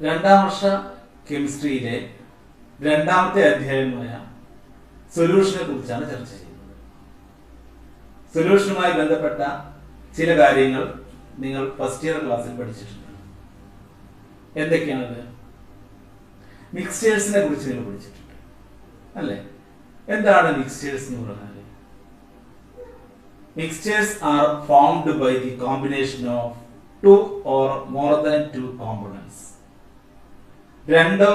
രണ്ടാം വർഷ കെമിസ്ട്രിയിലെ രണ്ടാമത്തെ അധ്യായമായ സൊല്യൂഷനെ കുറിച്ചാണ് ചർച്ച ചെയ്യുന്നത്. സൊല്യൂഷനുമായി ബന്ധപ്പെട്ട ചില കാര്യങ്ങൾ നിങ്ങൾ ഫസ്റ്റ് ഇയർ ക്ലാസ്സിൽ പഠിച്ചിട്ടുണ്ട്. എന്തൊക്കെയാണത്? മിക്സ്ചേഴ്സിനെ കുറിച്ച് നിങ്ങൾ പഠിച്ചിട്ടുണ്ട് അല്ലേ? എന്താണ് മിക്സ്ചേഴ്സ് എന്ന് പറഞ്ഞാൽ? Mixtures are formed by the combination of two or more than two components. രണ്ടോ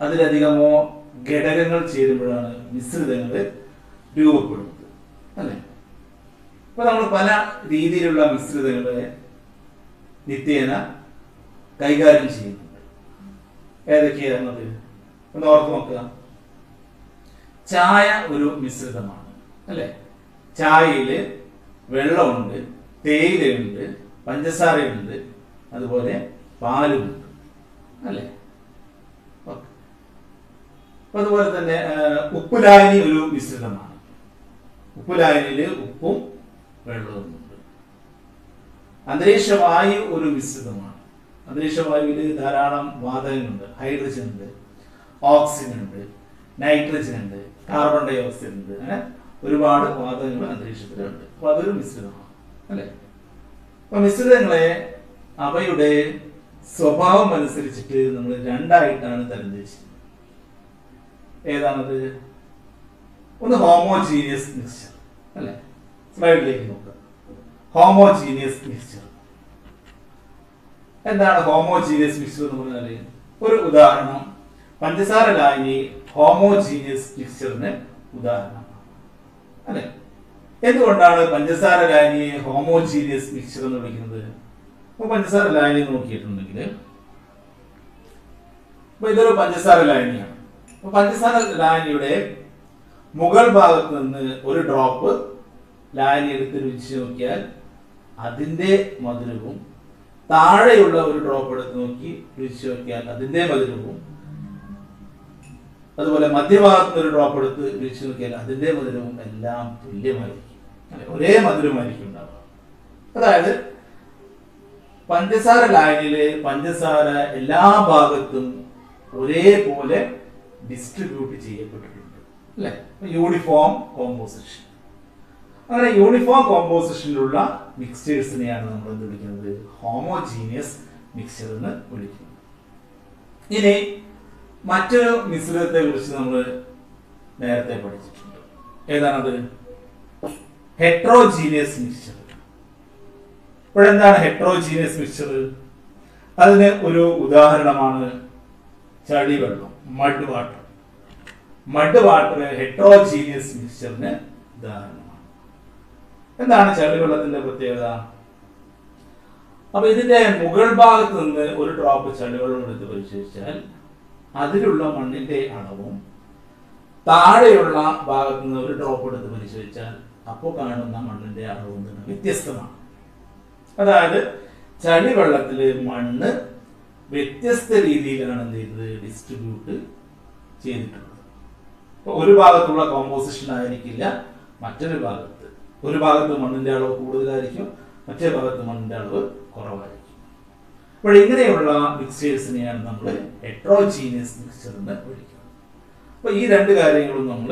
അതിലധികമോ ഘടകങ്ങൾ ചേരുമ്പോഴാണ് മിശ്രിതങ്ങൾ രൂപപ്പെടുന്നത് അല്ലെ? അപ്പൊ നമ്മൾ പല രീതിയിലുള്ള മിശ്രിതങ്ങളെ നിത്യേന കൈകാര്യം ചെയ്യുന്നുണ്ട്. ഏതൊക്കെയാണത്? ഒന്ന് ഓർത്ത് നോക്കുക. ചായ ഒരു മിശ്രിതമാണ് അല്ലെ? ചായയില് വെള്ളമുണ്ട്, തേയിലയുണ്ട്, പഞ്ചസാരയുണ്ട്, അതുപോലെ പാലുമുണ്ട് അല്ലെ? അതുപോലെ തന്നെ ഉപ്പുലായനി ഒരു മിശ്രിതമാണ്. ഉപ്പുലായനിയില് ഉപ്പും വെള്ളവുമുണ്ട്. അന്തരീക്ഷ വായു ഒരു മിശ്രിതമാണ്. അന്തരീക്ഷ വായുവിൽ ധാരാളം വാതകങ്ങളുണ്ട്. ഹൈഡ്രജൻ ഉണ്ട്, ഓക്സിജൻ ഉണ്ട്, നൈട്രജൻ ഉണ്ട്, കാർബൺ ഡൈ ഓക്സൈഡ് ഉണ്ട്. അങ്ങനെ ഒരുപാട് വാതകങ്ങൾ അന്തരീക്ഷത്തിലുണ്ട്. അപ്പൊ അതൊരു മിശ്രിതമാണ് അല്ലെ? അപ്പൊ മിശ്രിതങ്ങളെ അവയുടെ സ്വഭാവം അനുസരിച്ചിട്ട് നമ്മൾ രണ്ടായിട്ടാണ് തരംതിരിച്ചിരിക്കുന്നത്. ഏതാണത്? ഒന്ന് ഹോമോജീനിയസ് മിക്സ്ചർ അല്ലെ? സ്ലൈഡിലേക്ക് നോക്കുക. ഹോമോജീനിയസ് മിക്സ്ചർ എന്താണ്? ഹോമോജീനിയസ് മിക്സ്ചർ എന്ന് പറഞ്ഞാൽ ഒരു ഉദാഹരണം പഞ്ചസാര ലായനി ഹോമോജീനിയസ് മിക്സ്ചറിന് ഉദാഹരണമാണ് അല്ലെ? എന്തുകൊണ്ടാണ് പഞ്ചസാര ലായനിയെ ഹോമോജീനിയസ് മിക്സ്ചർ എന്ന് വിളിക്കുന്നത്? അപ്പൊ പഞ്ചസാര ലായനി നോക്കിയിട്ടുണ്ടെങ്കിൽ ഇതൊരു പഞ്ചസാര ലായനിയാണ്. അപ്പൊ പഞ്ചസാര ലായനിയുടെ മുകൾ ഭാഗത്ത് നിന്ന് ഒരു ഡ്രോപ്പ് ലായനി എടുത്ത് രുചിച്ച് നോക്കിയാൽ അതിന്റെ മധുരവും, താഴെയുള്ള ഒരു ഡ്രോപ്പ് എടുത്ത് നോക്കി രുചിച്ച് നോക്കിയാൽ അതിന്റെ മധുരവും, അതുപോലെ മധ്യഭാഗത്ത് ഒരു ഡ്രോപ്പ് എടുത്ത് രുചിച്ച് നോക്കിയാൽ അതിന്റെ മധുരവും എല്ലാം തുല്യമായിരിക്കും, ഒരേ മധുരമായിരിക്കും ഉണ്ടാവുക. അതായത് പഞ്ചസാര ലായനിയിലെ പഞ്ചസാര എല്ലാ ഭാഗത്തും ഒരേപോലെ ഡിസ്ട്രിബ്യൂട്ട് ചെയ്യപ്പെട്ടിട്ടുണ്ട് അല്ലെ? Uniform composition. അങ്ങനെ യൂണിഫോം കോമ്പോസിഷനിലുള്ള മിക്സ്ചേഴ്സിനെയാണ് നമ്മൾ എന്ത് വിളിക്കുന്നത്? ഹോമോജീനിയസ് മിക്സ്ചർ എന്ന് വിളിക്കുന്നത്. ഇനി മറ്റൊരു മിശ്രിതത്തെ കുറിച്ച് നമ്മൾ നേരത്തെ പഠിച്ചിട്ടുണ്ട്. ഏതാണത്? Heterogeneous mixture. ഇപ്പോഴെന്താണ് ഹെട്രോജീനിയസ് മിക്സ്ചർ? അതിന് ഒരു ഉദാഹരണമാണ് ചളിവെള്ളം, mud water. Mud water heterogeneous മിക്സ്ചറിന് ഉദാഹരണമാണ്. എന്താണ് ചളിവെള്ളത്തിന്റെ പ്രത്യേകത? അപ്പൊ ഇതിന്റെ മുകൾ ഭാഗത്ത് നിന്ന് ഒരു ഡ്രോപ്പ് ചളിവെള്ളം എടുത്ത് പരിശോധിച്ചാൽ അതിലുള്ള മണ്ണിന്റെ അളവും താഴെയുള്ള ഭാഗത്ത് നിന്ന് ഒരു ഡ്രോപ്പ് എടുത്ത് പരിശോധിച്ചാൽ അപ്പോൾ കാണുന്ന മണ്ണിന്റെ അളവും വ്യത്യസ്തമാണ്. അതായത് ചളിവെള്ളത്തില് മണ്ണ് വ്യത്യസ്ത രീതിയിലാണ് എന്ത് ചെയ്തത്? ഡിസ്ട്രിബ്യൂട്ട് ചെയ്തിട്ടുള്ളത്. ഒരു ഭാഗത്തുള്ള കോമ്പോസിഷൻ ആയിരിക്കില്ല മറ്റൊരു ഭാഗത്ത്. ഒരു ഭാഗത്ത് മണ്ണിന്റെ അളവ് കൂടുതലായിരിക്കും, മറ്റേ ഭാഗത്ത് മണ്ണിന്റെ അളവ് കുറവായിരിക്കും. അപ്പോൾ ഇങ്ങനെയുള്ള മിക്സ്ചേഴ്സിനെയാണ് നമ്മൾ ഹെട്രോജീനിയസ് മിക്സ്ചർ എന്ന് വിളിക്കുന്നത്. അപ്പൊ ഈ രണ്ട് കാര്യങ്ങളും നമ്മൾ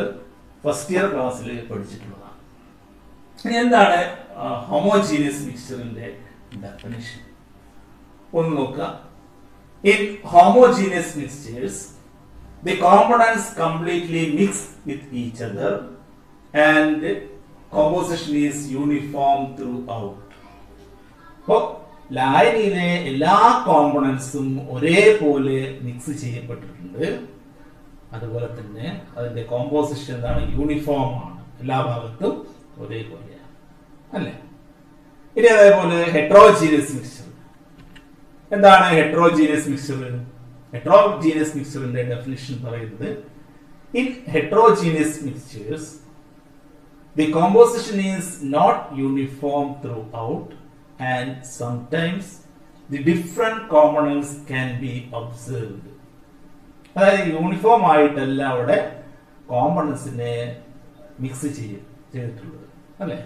ഫസ്റ്റ് ഇയർ ക്ലാസ്സിൽ പഠിച്ചിട്ടുള്ളതാണ്. ഇനി എന്താണ് ഹോമോജീനിയസ് മിക്സ്ചറിന്റെ ഡെഫിനിഷൻ? ഒന്ന് നോക്കുക. In homogeneous mixtures, the components completely mix with each other and composition is uniform throughout. അപ്പോൾ ലായനിയിലെ എല്ലാ കോമ്പണൻസും ഒരേപോലെ മിക്സ് ചെയ്യപ്പെട്ടിട്ടുണ്ട്. അതുപോലെ തന്നെ അതിന്റെ കോമ്പോസിഷൻ എന്താണ്? യൂണിഫോം ആണ്, എല്ലാ ഭാഗത്തും ഒരേപോലെയാണ് അല്ലേ? ഇനി അതേപോലെ ഹെട്രോജീനിയസ് മിക്സ്ചർ. എന്താണ് ഹെട്രോജീനിയസ് മിക്സ്ചർ? ഹെട്രോജീനിയസ് മിക്സ്ചറിന്റെ ഡെഫിനിഷൻ പറയുന്നത് in heterogeneous mixtures the composition is not uniform throughout and sometimes the different components can be observed. അതായത് യൂണിഫോം ആയിട്ടല്ല അവിടെ കോമ്പണൻസിനെ മിക്സ് ചെയ്തിട്ടുള്ളത് അല്ലെ?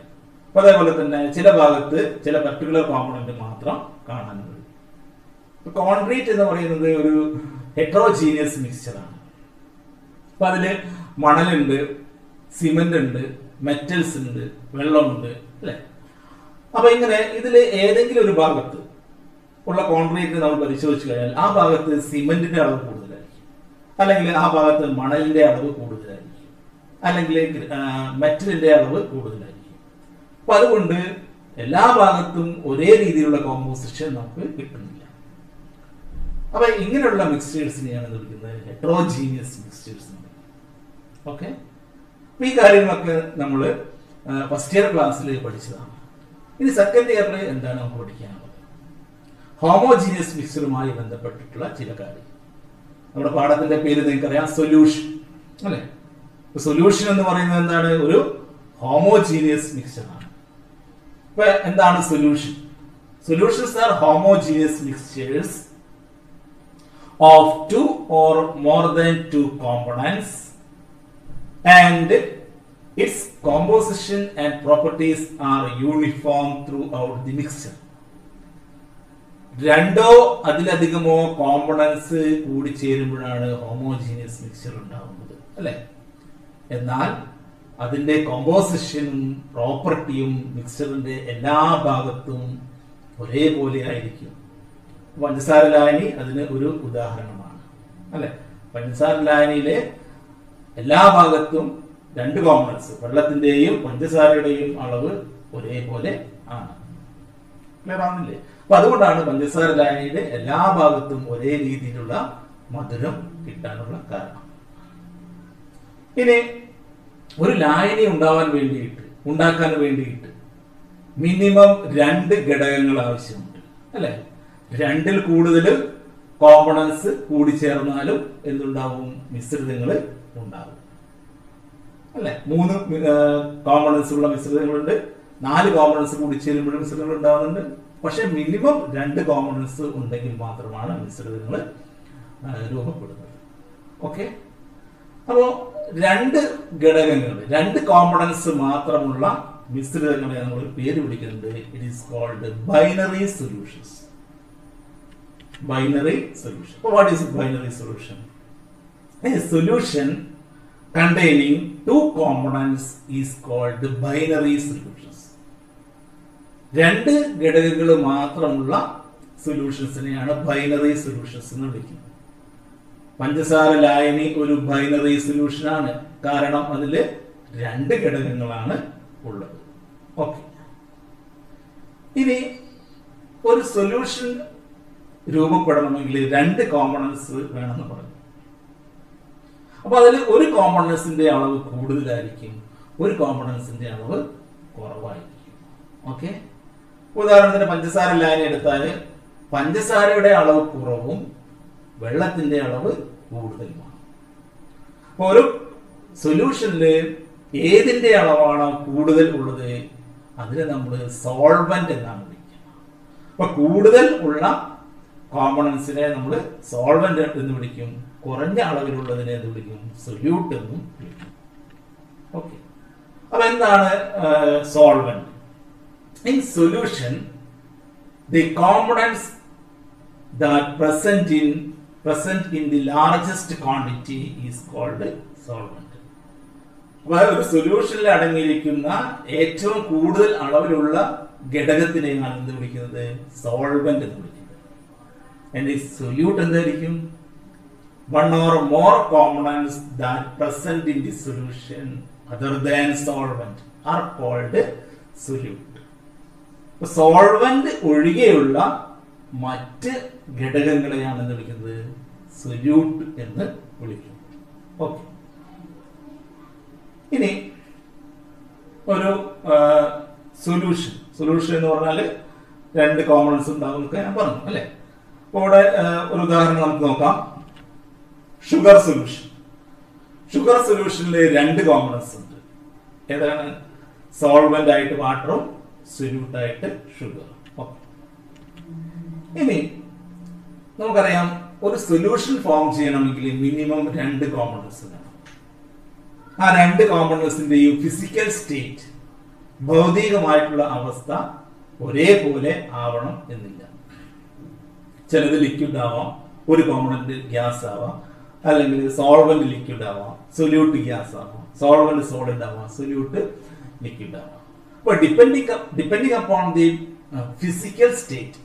അപ്പൊ അതേപോലെ തന്നെ ചില ഭാഗത്ത് ചില പർട്ടിക്കുലർ കോമ്പണന്റ് മാത്രം കാണാൻ കഴിയും. കോൺക്രീറ്റ് എന്ന് പറയുന്നത് ഒരു ഹെറ്ററോജീനിയസ് മിക്സ്ചറാണ്. അപ്പൊ അതില് മണലുണ്ട്, സിമെന്റ് ഉണ്ട്, മെറ്റൽസ് ഉണ്ട്, വെള്ളമുണ്ട്, അല്ലെ? അപ്പൊ ഇങ്ങനെ ഇതിൽ ഏതെങ്കിലും ഒരു ഭാഗത്ത് ഉള്ള കോൺക്രീറ്റ് നമ്മൾ പരിശോധിച്ചു കഴിഞ്ഞാൽ ആ ഭാഗത്ത് സിമെന്റിന്റെ അളവ് കൂടുതലായിരിക്കും, അല്ലെങ്കിൽ ആ ഭാഗത്ത് മണലിന്റെ അളവ് കൂടുതലായിരിക്കും, അല്ലെങ്കിൽ മെറ്റലിന്റെ അളവ് കൂടുതലായിരിക്കും. അപ്പൊ അതുകൊണ്ട് എല്ലാ ഭാഗത്തും ഒരേ രീതിയിലുള്ള കോമ്പോസിഷൻ നമുക്ക് കിട്ടുന്നില്ല. അപ്പൊ ഇങ്ങനെയുള്ള മിക്സ്ചേഴ്സിനെയാണ് വിളിക്കുന്നത് ഹെറ്ററോജീനിയസ് മിക്സ്ചേഴ്സ്. ഓക്കെ, ഈ കാര്യങ്ങളൊക്കെ നമ്മൾ ഫസ്റ്റ് ഇയർ ക്ലാസ്സിൽ പഠിച്ചതാണ്. ഇനി സെക്കൻഡ് ഇയറിൽ എന്താണ് നമുക്ക് പഠിക്കാനുള്ളത്? ഹോമോജീനിയസ് മിക്സ്ചറുമായി ബന്ധപ്പെട്ടിട്ടുള്ള ചില കാര്യങ്ങൾ. നമ്മുടെ പാഠത്തിന്റെ പേര് നിങ്ങൾക്കറിയാം, സൊല്യൂഷൻ, അല്ലെ? സൊല്യൂഷൻ എന്ന് പറയുന്നത് എന്താണ്? ഒരു ഹോമോജീനിയസ് മിക്സ്ചറാണ്. ഇപ്പൊ എന്താണ് solution? Solutions are homogeneous mixtures of two or more than two components and its composition and properties are uniform throughout the mixture. രണ്ടോ അതിലധികമോ കോമ്പണൻസ് കൂടി ചേരുമ്പോഴാണ് ഹോമോജീനിയസ് മിക്സ്ചർ ഉണ്ടാവുന്നത്, അല്ലെ? എന്നാൽ അതിന്റെ കോമ്പോസിഷനും പ്രോപ്പർട്ടിയും മിക്സ്ചറിന്റെ എല്ലാ ഭാഗത്തും ഒരേപോലെ ആയിരിക്കും. പഞ്ചസാര ലായനി അതിന് ഒരു ഉദാഹരണമാണ്, അല്ലെ? പഞ്ചസാര ലായനിയിലെ എല്ലാ ഭാഗത്തും രണ്ട് കോമ്പണൻസ്, വെള്ളത്തിന്റെയും പഞ്ചസാരയുടെയും അളവ് ഒരേപോലെ ആണ്. ക്ലിയർ ആവുന്നില്ലേ? അപ്പൊ അതുകൊണ്ടാണ് പഞ്ചസാര ലായനിയുടെ എല്ലാ ഭാഗത്തും ഒരേ രീതിയിലുള്ള മധുരം കിട്ടാനുള്ള കാരണം. ഇനി ഒരു ലായനി ഉണ്ടാക്കാൻ വേണ്ടിയിട്ട് മിനിമം 2 ഘടകങ്ങൾ ആവശ്യമുണ്ട്, അല്ലെ? 2ൽ കൂടുതൽ കോമ്പണൻസ് കൂടി ചേർന്നാലും എന്തുണ്ടാവും? മിശ്രിതങ്ങൾ ഉണ്ടാവും, അല്ലെ? 3 കോമ്പണൻസ് ഉള്ള മിശ്രിതങ്ങളുണ്ട്, 4 കോമ്പണൻസ് കൂടി ചേരുമ്പോഴും മിശ്രിതങ്ങൾ ഉണ്ടാവുന്നുണ്ട്. പക്ഷെ മിനിമം 2 കോമ്പണൻസ് ഉണ്ടെങ്കിൽ മാത്രമാണ് മിശ്രിതങ്ങൾ രൂപപ്പെടുന്നത്. ഓക്കെ, അപ്പോ 2 ഘടകങ്ങൾ, 2 കോമ്പണൻസ് മാത്രമുള്ള മിശ്രിതങ്ങളെ നമ്മൾ പേര് വിളിക്കുന്നുണ്ട്. It is called binary solutions. Binary solution. So what is a binary solution? A solution containing 2 components is called binary solutions. 2 ഘടകങ്ങൾ മാത്രമുള്ള സൊല്യൂഷൻസിനെയാണ് ബൈനറി സൊല്യൂഷൻസ് എന്ന് വിളിക്കുന്നത്. പഞ്ചസാര ലായനി ഒരു ബൈനറി സൊല്യൂഷൻ ആണ്, കാരണം അതിൽ 2 ഘടകങ്ങളാണ് ഉള്ളത്. ഓക്കെ, ഇനി ഒരു സൊല്യൂഷൻ രൂപപ്പെടണമെങ്കിൽ 2 കോമ്പണൻസ് വേണമെന്ന് പറഞ്ഞു. അപ്പൊ അതിൽ ഒരു കോമ്പണൻസിന്റെ അളവ് കൂടുതലായിരിക്കും, ഒരു കോമ്പണൻസിന്റെ അളവ് കുറവായിരിക്കും. ഓക്കെ, ഉദാഹരണത്തിന് പഞ്ചസാര ലായനി എടുത്താൽ പഞ്ചസാരയുടെ അളവ് കുറവും വെള്ളത്തിന്റെ അളവ് കൂടുതലുമാണ്. അപ്പൊ ഒരു സൊല്യൂഷനില് ഏതിന്റെ അളവാണ് കൂടുതൽ ഉള്ളത് അതിനെ നമ്മൾ സോൾവെന്റ് എന്നാണ് വിളിക്കുന്നത്. അപ്പൊ കൂടുതൽ ഉള്ള കോമ്പണൻസിനെ നമ്മൾ സോൾവെന്റ് എന്ന് വിളിക്കും, കുറഞ്ഞ അളവിലുള്ളതിനെ എന്ത് വിളിക്കും? സൊല്യൂട്ട് എന്നും വിളിക്കും. ഓക്കെ, അപ്പൊ എന്താണ് solvent? In solution the components that present in the largest quantity is called solvent. അപ്പൊ ഒരു സൊല്യൂഷനിൽ അടങ്ങിയിരിക്കുന്ന ഏറ്റവും കൂടുതൽ അളവിലുള്ള ഘടകത്തിനെയാണ് എന്ത് വിളിക്കുന്നത്? സോൾവെന്റ് എന്ന് വിളിക്കുന്നത്. And the solute എന്തായിരിക്കും? 1 or more components that present in the solution other than solvent are called solute. Solvent ഒഴികെയുള്ള മറ്റ് ഘടകങ്ങളെയാണ് എന്ത് വിളിക്കുന്നത്? സൊല്യൂട്ട് എന്ന് വിളിക്കുന്നത്. ഓക്കെ, ഇനി ഒരു സൊല്യൂഷൻ എന്ന് പറഞ്ഞാൽ 2 കോമ്പണൻസ് ഉണ്ടാവും എന്നൊക്കെ ഞാൻ പറഞ്ഞു, അല്ലെ? അപ്പോൾ ഇവിടെ ഒരു ഉദാഹരണം നമുക്ക് നോക്കാം. ഷുഗർ സൊല്യൂഷനിൽ 2 കോമ്പണൻസ് ഉണ്ട്. ഏതാണ്? സോൾവെന്റ് ആയിട്ട് വാട്ടറും സൊല്യൂട്ട് ആയിട്ട് ഷുഗർ. ഇനി നമുക്കറിയാം, ഒരു സൊല്യൂഷൻ ഫോം ചെയ്യണമെങ്കിൽ മിനിമം 2 കോമ്പണൻസ് വേണം. ആ 2 കോമ്പണൻസിന്റെയും ഫിസിക്കൽ സ്റ്റേറ്റ്, ഭൗതികമായിട്ടുള്ള അവസ്ഥ ഒരേപോലെ ആവണം എന്നില്ല. ചിലത് ലിക്വിഡ് ആവാം, ഒരു കോമ്പണന്റ് ഗ്യാസ് ആവാം, അല്ലെങ്കിൽ സോൾവെന്റ് ലിക്വിഡ് ആവാം, സൊല്യൂട്ട് ഗ്യാസ് ആവാം, സോൾവെന്റ് സോളിഡ് ആവാം, സൊല്യൂട്ട് ലിക്വിഡ് ആവാം. അപ്പൊ depending upon the physical state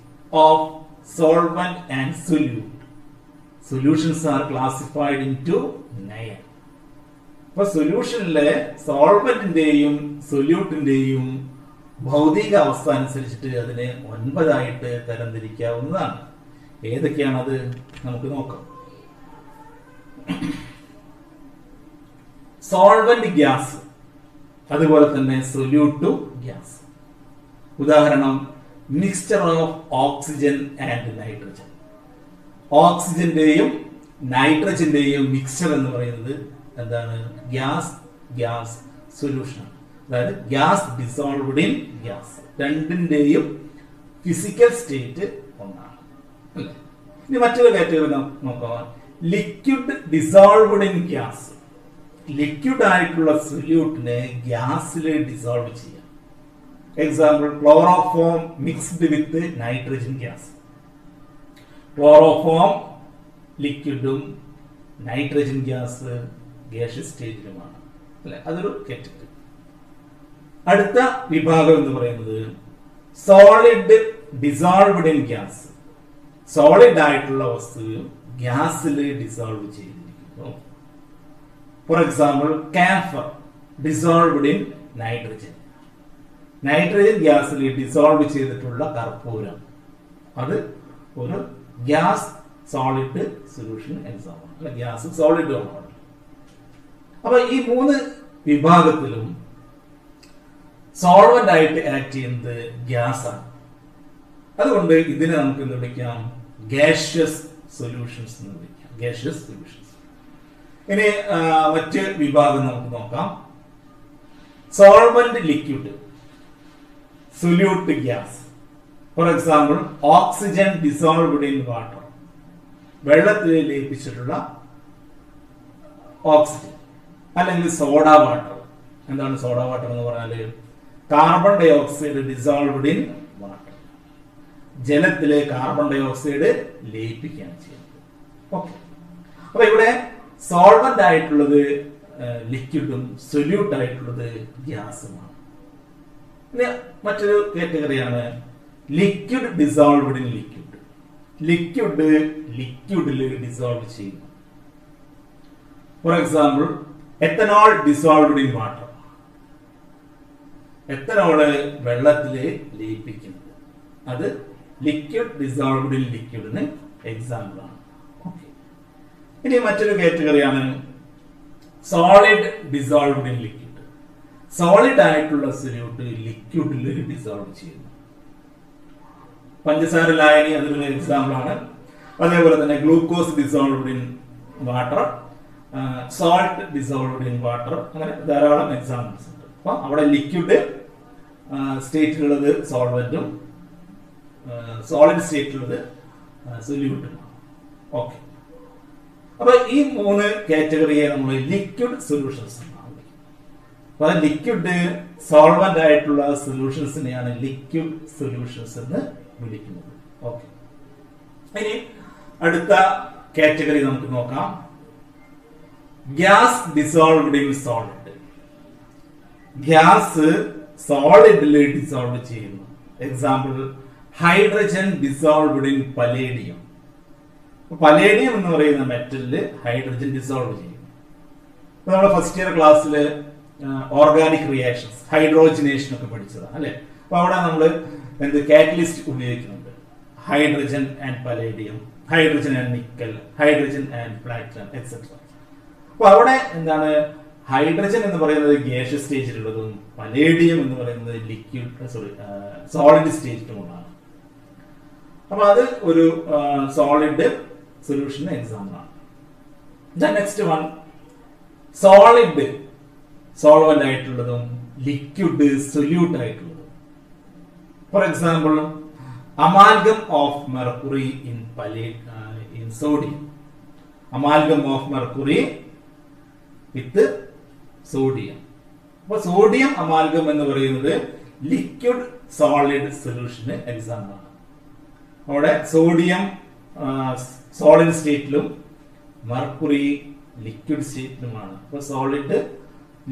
of solvent and solute, solutions are classified into 9. അപ്പൊ സൊല്യൂഷനിലെ സോൾവെന്റിന്റെയും സൊല്യൂട്ടിന്റെയും ഭൗതിക അവസ്ഥ അനുസരിച്ചിട്ട് അതിനെ 9 ആയിട്ട് തരംതിരിക്കാവുന്നതാണ്. ഏതൊക്കെയാണത് നമുക്ക് നോക്കാം. സോൾവെന്റ് ഗ്യാസ്, അതുപോലെ തന്നെ സൊല്യൂട്ട് ഗ്യാസ്. ഉദാഹരണം mixture of oxygen and nitrogen. ഓക്സിജന്റെയും നൈട്രജന്റെയും മിക്സ്ചർ എന്ന് പറയുന്നത് എന്താണ്? ഗ്യാസ് സൊല്യൂഷൻ, അതായത് ഗ്യാസ് ഡിസോൾവ്ഡ് ഇൻ ഗ്യാസ്. രണ്ടിന്റെയും ഫിസിക്കൽ സ്റ്റേറ്റ് ഒന്നാണ് അല്ലേ. ഇനി മറ്റൊരു കാറ്റഗറി നോക്കാം, liquid dissolved in gas. Liquid ആയിട്ടുള്ള സൊല്യൂട്ടിനെ ഗ്യാസിൽ ഡിസോൾവ് ചെയ്യാം. Example chloroform mixed with nitrogen gas. Chloroform ലിക്വിഡും നൈട്രജൻ ഗ്യാസ് ഗ്യാസ് സ്റ്റേജിലുമാണ് അല്ലെ. അതൊരു കാറ്റഗറി. അടുത്ത വിഭാഗം എന്ന് പറയുന്നത് solid dissolved in gas. Solid ആയിട്ടുള്ള വസ്തു ഗ്യാസിൽ ഡിസോൾവ് ചെയ്തിരിക്കുന്നു. For example camphor dissolved in nitrogen. Nitrogen ഗ്യാസിൽ ഡിസോൾവ് ചെയ്തിട്ടുള്ള കർപ്പൂരം, അത് ഒരു ഗ്യാസ് സോളിഡ് സൊല്യൂഷൻ എക്സാമ്പിൾ അല്ല, ഗ്യാസ് സോളിഡ് ആണ്. അപ്പൊ ഈ 3 വിഭാഗത്തിലും സോൾവെന്റ് ആയിട്ട് ആക്ട് ചെയ്യുന്നത് ഗ്യാസ് ആണ്. അതുകൊണ്ട് ഇതിനെ നമുക്ക് എന്ത് വിളിക്കാം? ഗാഷ്യസ് സൊല്യൂഷൻസ് എന്ന് വിളിക്കാം. Gaseous solutions. ഇനി മറ്റ് വിഭാഗം നമുക്ക് നോക്കാം. Solvent liquid, solute gas. For example oxygen dissolved in water. വെള്ളത്തിൽ ലയിപ്പിച്ചിട്ടുള്ള ഓക്സിജൻ, അല്ലെങ്കിൽ സോഡ വാട്ടർ. എന്താണ് സോഡ വാട്ടർ എന്ന് പറഞ്ഞാൽ? Carbon dioxide dissolved in water. ജലത്തിലെ കാർബൺ ഡൈ ഓക്സൈഡ് ലയിപ്പിക്കുകയാണ് ചെയ്യുന്നത്. ഓക്കെ. അപ്പൊ ഇവിടെ സോൾവെന്റ് ആയിട്ടുള്ളത് ലിക്വിഡും സൊല്യൂട്ട് ആയിട്ടുള്ളത് ഗ്യാസുമാണ്. ഇനി മറ്റൊരു കാറ്റഗറിയാണ് liquid dissolved in liquid. Liquid ലിക്വിഡിൽ ഡിസോൾവ് ചെയ്യുന്നു. For example ethanol dissolved in water. Ethanol വെള്ളത്തില് ലയിപ്പിക്കുന്നത്, അത് ലിക്വിഡ് ഡിസോൾവ്ഡ് ഇൻ ലിക്വിഡിന് എക്സാമ്പിൾ ആണ്. ഓക്കെ. ഇനി മറ്റൊരു കാറ്റഗറിയാണ് solid dissolved in liquid. Solid ആയിട്ടുള്ള സൊല്യൂട്ട് ലിക്വിഡിൽ ഡിസോൾവ് ചെയ്യുന്നു. പഞ്ചസാര ലായനി അതിനൊരു എക്സാമ്പിൾ ആണ്. അതേപോലെ തന്നെ glucose dissolved in water, salt dissolved in water, അങ്ങനെ ധാരാളം എക്സാമ്പിൾസ് ഉണ്ട്. അപ്പൊ അവിടെ ലിക്വിഡ് സ്റ്റേറ്റിലുള്ളത് സോൾവെന്റും സോളിഡ് സ്റ്റേറ്റിലുള്ളത് സൊല്യൂട്ടുമാണ്. ഓക്കെ. അപ്പൊ ഈ 3 കാറ്റഗറിയെ നമ്മൾ ലിക്വിഡ് സൊല്യൂഷൻസ് എന്നാണ് വിളിക്കുന്നത്. അപ്പൊ ലിക്വിഡ് സോൾവെന്റ് ആയിട്ടുള്ള സൊല്യൂഷൻസിനെയാണ് ലിക്വിഡ് സൊല്യൂഷൻസ് എന്ന് വിളിക്കുന്നത്. ഓക്കെ. ഇനി അടുത്ത കാറ്റഗറി നമുക്ക് നോക്കാം. Gas dissolved in solid. Gas സോളിഡിൽ ഡിസോൾവ് ചെയ്യുന്നു. Example hydrogen dissolved in palladium. Palladium എന്ന് പറയുന്ന മെറ്റലില് ഹൈഡ്രജൻ ഡിസോൾവ് ചെയ്യും. നമ്മൾ ഫസ്റ്റ് ഇയർ ക്ലാസ്സിൽ ഓർഗാനിക് റിയാക്ഷൻസ്, ഹൈഡ്രോജനേഷൻ ഒക്കെ പഠിച്ചതാണ് അല്ലെ. അപ്പൊ അവിടെ നമ്മൾ എന്ത് കാറ്റലിസ്റ്റ് ഉപയോഗിക്കുന്നുണ്ട്. Hydrogen and palladium, hydrogen and nickel, hydrogen and platinum etcetera. അപ്പൊ അവിടെ എന്താണ്, ഹൈഡ്രജൻ എന്ന് പറയുന്നത് ഗ്യാഷ്യസ് സ്റ്റേജിലുള്ളതും പലേഡിയം എന്ന് പറയുന്നത് സോളിഡ് സ്റ്റേജിലുമാണ്. അപ്പൊ അത് ഒരു സോളിഡ് സൊല്യൂഷന് എക്സാമ്പിൾ ആണ്. നെക്സ്റ്റ് വൺ, സോളിഡ് സോൾവെന്റ് ആയിട്ടുള്ളതും ലിക്വിഡ് സൊല്യൂട്ട് ആയിട്ടുള്ളതും. For example amalgam of mercury in sodium. Amalgam of mercury with sodium. അപ്പൊ സോഡിയം അമാൽഗം എന്ന് പറയുന്നത് ലിക്വിഡ് സോളിഡ് സൊല്യൂഷന് എക്സാമ്പിൾ ആണ്. അവിടെ സോഡിയം സോളിഡ് സ്റ്റേറ്റിലും മെർക്കുറി ലിക്വിഡ് സ്റ്റേറ്റിലുമാണ്. അപ്പൊ സോളിഡ്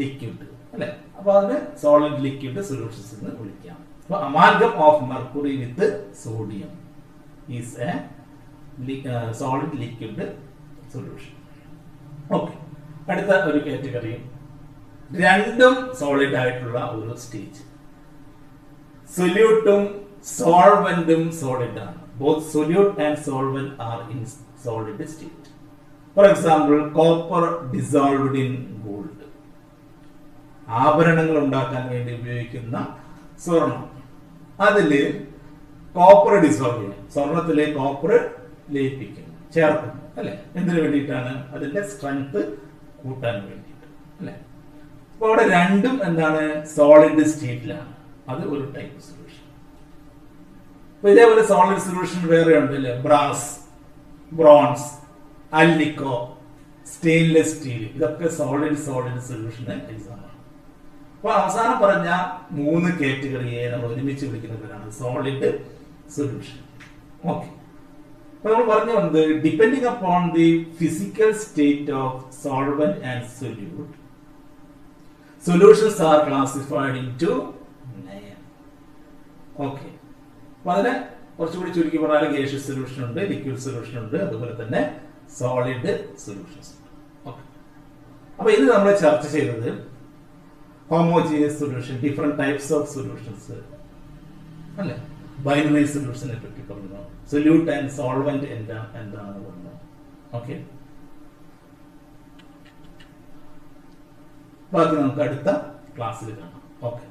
ലിക്വിഡ് അല്ലെ, അപ്പൊ അതിന് സോളിഡ് ലിക്വിഡ് സൊല്യൂഷൻസ് എന്ന് വിളിക്കാം. അപ്പൊ amalgam of mercury with sodium is A solid liquid solution. Okay, അടുത്ത ഒരു കാറ്റഗറി രണ്ടും സോളിഡ് ആയിട്ടുള്ള ഒരു സ്റ്റേജ്. സൊല്യൂട്ടും സോൾവെന്റും സോളിഡ് ആണ്. Both solute and solvent are in solid state. For example copper dissolved in gold. ആഭരണങ്ങൾ ഉണ്ടാക്കാൻ വേണ്ടി ഉപയോഗിക്കുന്ന സ്വർണം, അതില് കോപ്പർ ഡിസോൾവ് ചെയ്യും, സ്വർണത്തിലെ കോപ്പർ ലയിപ്പിക്കുന്നു, ചേർക്കുന്നു അല്ലെ. എന്തിനു വേണ്ടിയിട്ടാണ്? അതിന്റെ സ്ട്രെങ്ത് കൂട്ടാൻ വേണ്ടിയിട്ട് അല്ലെ. അപ്പൊ അവിടെ രണ്ടും എന്താണ്? സോളിഡ് സ്റ്റേറ്റിലാണ്. അത് ഒരു ടൈപ്പ് സൊല്യൂഷൻ. അപ്പൊ ഇതേപോലെ സോളിഡ് സൊല്യൂഷൻ വേറെ ഉണ്ട് അല്ലെ. Brass, bronze, alnico, stainless steel, ഇതൊക്കെ സോളിഡ് സൊല്യൂഷന് എക്സാമ്പിൾ. അപ്പൊ അവസാനം പറഞ്ഞ 3 കാറ്റഗറിയെ നമ്മൾ ഒരുമിച്ച് വിളിക്കുന്നവരാണ് സോളിഡ് സൊല്യൂഷൻ. ഓക്കെ, അപ്പൊ നമ്മൾ പറഞ്ഞു വന്നത് depending upon the physical state of solvent and solute, solutions R classified into 9. Okay, അപ്പൊ അതിനെ കുറച്ചുകൂടി ചുരുക്കി പറഞ്ഞാൽ ഗേഷ്യസ് സൊല്യൂഷൻ ഉണ്ട്, ലിക്വിഡ് സൊല്യൂഷൻ ഉണ്ട്, അതുപോലെ തന്നെ സോളിഡ് സൊല്യൂഷൻസ് ഉണ്ട്. ഓക്കെ, അപ്പൊ ഇത് നമ്മൾ ചർച്ച ചെയ്തത് homogeneous solution, different types of solutions അല്ലെ, ബൈനറി സൊല്യൂഷനെ പറ്റി പറഞ്ഞു, സൊല്യൂട്ട് ആൻഡ് സോൾവെന്റ് എന്താണെന്ന് പറഞ്ഞു. ഓക്കെ, ബാക്കി നമുക്ക് അടുത്ത ക്ലാസ്സിൽ കാണാം. ഓക്കെ.